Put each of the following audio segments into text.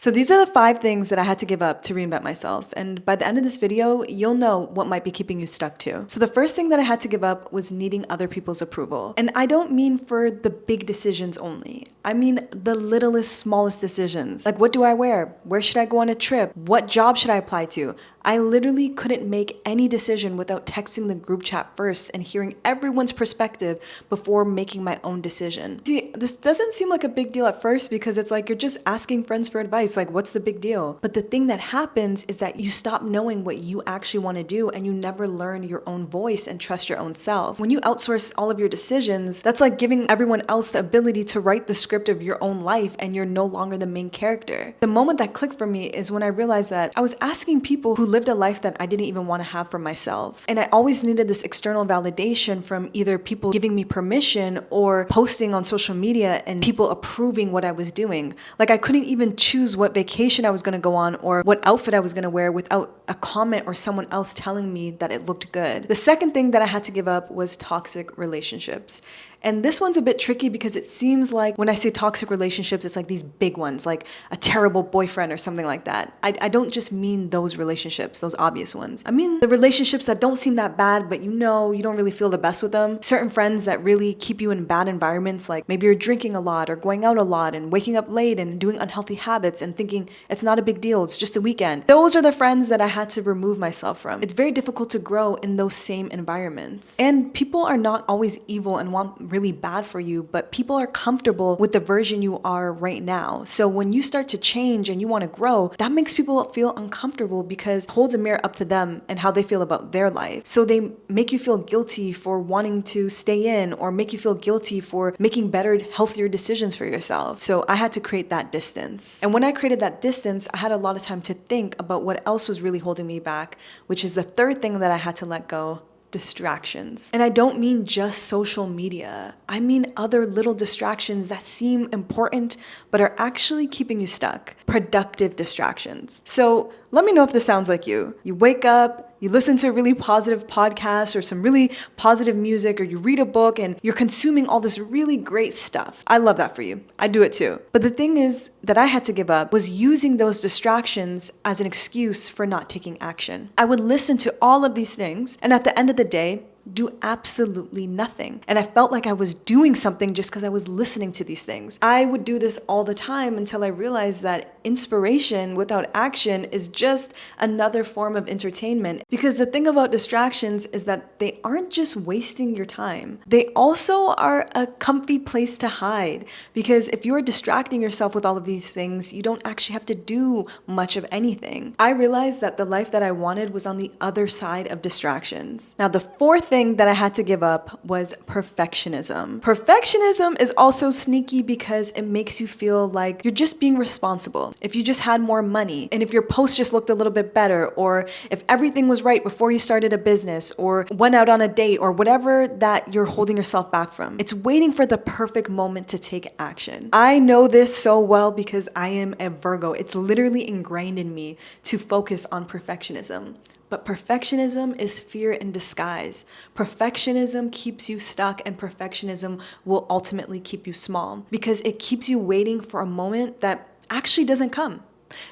So these are the 5 things that I had to give up to reinvent myself. And by the end of this video, you'll know what might be keeping you stuck too. So the first thing that I had to give up was needing other people's approval. And I don't mean for the big decisions only. I mean the littlest, smallest decisions. Like, what do I wear? Where should I go on a trip? What job should I apply to? I literally couldn't make any decision without texting the group chat first and hearing everyone's perspective before making my own decision. See, this doesn't seem like a big deal at first because it's like you're just asking friends for advice. Like, what's the big deal? But the thing that happens is that you stop knowing what you actually want to do and you never learn your own voice and trust your own self. When you outsource all of your decisions, that's like giving everyone else the ability to write the script of your own life and you're no longer the main character. The moment that clicked for me is when I realized that I was asking people who lived a life that I didn't even want to have for myself. And I always needed this external validation from either people giving me permission or posting on social media and people approving what I was doing. Like, I couldn't even choose what vacation I was going to go on or what outfit I was going to wear without a comment or someone else telling me that it looked good. The second thing that I had to give up was toxic relationships. And this one's a bit tricky because it seems like when I say toxic relationships, it's like these big ones, like a terrible boyfriend or something like that. I don't just mean those relationships, those obvious ones. I mean the relationships that don't seem that bad, but you don't really feel the best with them. Certain friends that really keep you in bad environments, like maybe you're drinking a lot or going out a lot and waking up late and doing unhealthy habits and thinking it's not a big deal, it's just a weekend. Those are the friends that I had to remove myself from. It's very difficult to grow in those same environments. And people are not always evil and want really bad for you, but people are comfortable with the version you are right now. So when you start to change and you want to grow, that makes people feel uncomfortable because it holds a mirror up to them and how they feel about their life. So they make you feel guilty for wanting to stay in or make you feel guilty for making better, healthier decisions for yourself. So I had to create that distance. And when I created that distance, I had a lot of time to think about what else was really holding me back, which is the third thing that I had to let go: distractions. And I don't mean just social media. I mean other little distractions that seem important but are actually keeping you stuck. Productive distractions. So let me know if this sounds like you. You wake up, you listen to a really positive podcast or some really positive music, or you read a book and you're consuming all this really great stuff. I love that for you. I do it too. But the thing is that I had to give up was using those distractions as an excuse for not taking action. I would listen to all of these things and at the end of the day, do absolutely nothing. And I felt like I was doing something just because I was listening to these things. I would do this all the time until I realized that inspiration without action is just another form of entertainment. Because the thing about distractions is that they aren't just wasting your time. They also are a comfy place to hide. Because if you're distracting yourself with all of these things, you don't actually have to do much of anything. I realized that the life that I wanted was on the other side of distractions. Now, the fourth thing that I had to give up was perfectionism. Perfectionism is also sneaky because it makes you feel like you're just being responsible. If you just had more money, and if your post just looked a little bit better, or if everything was right before you started a business, or went out on a date, or whatever that you're holding yourself back from. It's waiting for the perfect moment to take action. I know this so well because I am a Virgo. It's literally ingrained in me to focus on perfectionism. But perfectionism is fear in disguise. Perfectionism keeps you stuck, and perfectionism will ultimately keep you small because it keeps you waiting for a moment that actually doesn't come.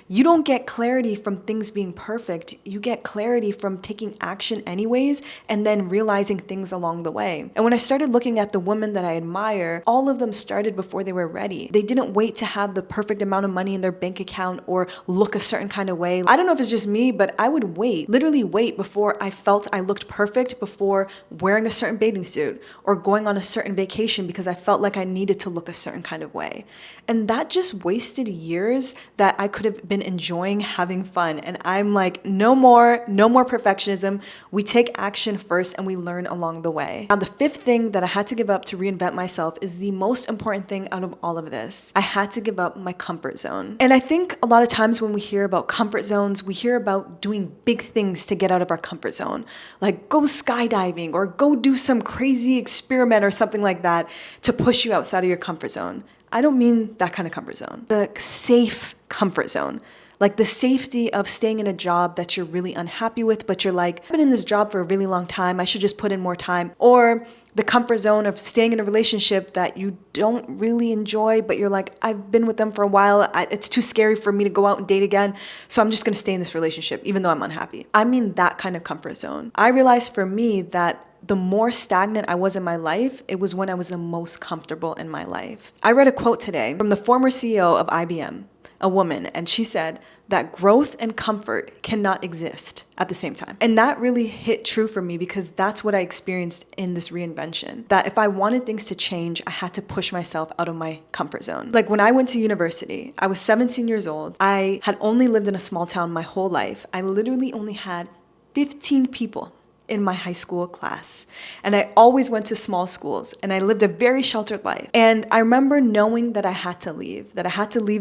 You don't get clarity from things being perfect. You get clarity from taking action anyways and then realizing things along the way. And when I started looking at the women that I admire, all of them started before they were ready. They didn't wait to have the perfect amount of money in their bank account or look a certain kind of way. I don't know if it's just me, but I would literally wait before I felt I looked perfect before wearing a certain bathing suit or going on a certain vacation because I felt like I needed to look a certain kind of way. And that just wasted years that I could have been enjoying having fun. And I'm like, no more perfectionism. We take action first and we learn along the way. Now, the fifth thing that I had to give up to reinvent myself is the most important thing out of all of this. I had to give up my comfort zone. And I think a lot of times when we hear about comfort zones, we hear about doing big things to get out of our comfort zone, like go skydiving or go do some crazy experiment or something like that to push you outside of your comfort zone. I don't mean that kind of comfort zone. The safe comfort zone. Like the safety of staying in a job that you're really unhappy with, but you're like, I've been in this job for a really long time. I should just put in more time. Or the comfort zone of staying in a relationship that you don't really enjoy, but you're like, I've been with them for a while. It's too scary for me to go out and date again. So I'm just going to stay in this relationship, even though I'm unhappy. I mean, that kind of comfort zone. I realized for me that the more stagnant I was in my life, it was when I was the most comfortable in my life. I read a quote today from the former CEO of IBM, a woman, and she said that growth and comfort cannot exist at the same time. And that really hit true for me because that's what I experienced in this reinvention. That if I wanted things to change, I had to push myself out of my comfort zone. Like when I went to university, I was 17 years old. I had only lived in a small town my whole life. I literally only had 15 people in my high school class. And I always went to small schools and I lived a very sheltered life. And I remember knowing that I had to leave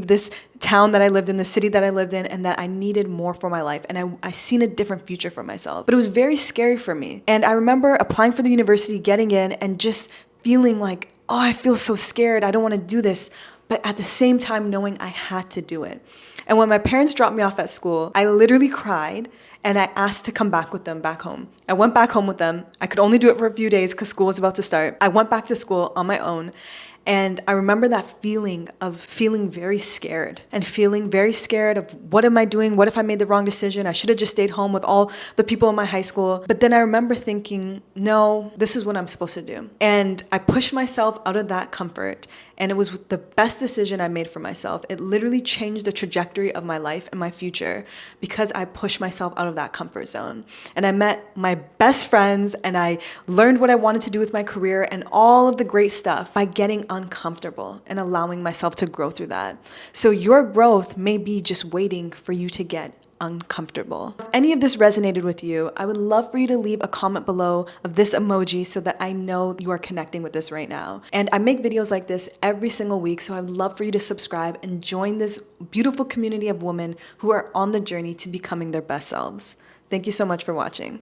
this town that I lived in, the city that I lived in, and that I needed more for my life. And I seen a different future for myself. But it was very scary for me. And I remember applying for the university, getting in, and just feeling like, oh, I feel so scared. I don't want to do this. But at the same time, knowing I had to do it. And when my parents dropped me off at school, I literally cried and I asked to come back with them back home. I went back home with them. I could only do it for a few days because school was about to start. I went back to school on my own. And I remember that feeling of feeling very scared of what am I doing? What if I made the wrong decision? I should have just stayed home with all the people in my high school. But then I remember thinking, no, this is what I'm supposed to do. And I pushed myself out of that comfort. And it was the best decision I made for myself. It literally changed the trajectory of my life and my future because I pushed myself out of that comfort zone. And I met my best friends and I learned what I wanted to do with my career and all of the great stuff by getting uncomfortable and allowing myself to grow through that. So your growth may be just waiting for you to get uncomfortable. If any of this resonated with you, I would love for you to leave a comment below of this emoji so that I know you are connecting with this right now. And I make videos like this every single week, so I would love for you to subscribe and join this beautiful community of women who are on the journey to becoming their best selves. Thank you so much for watching.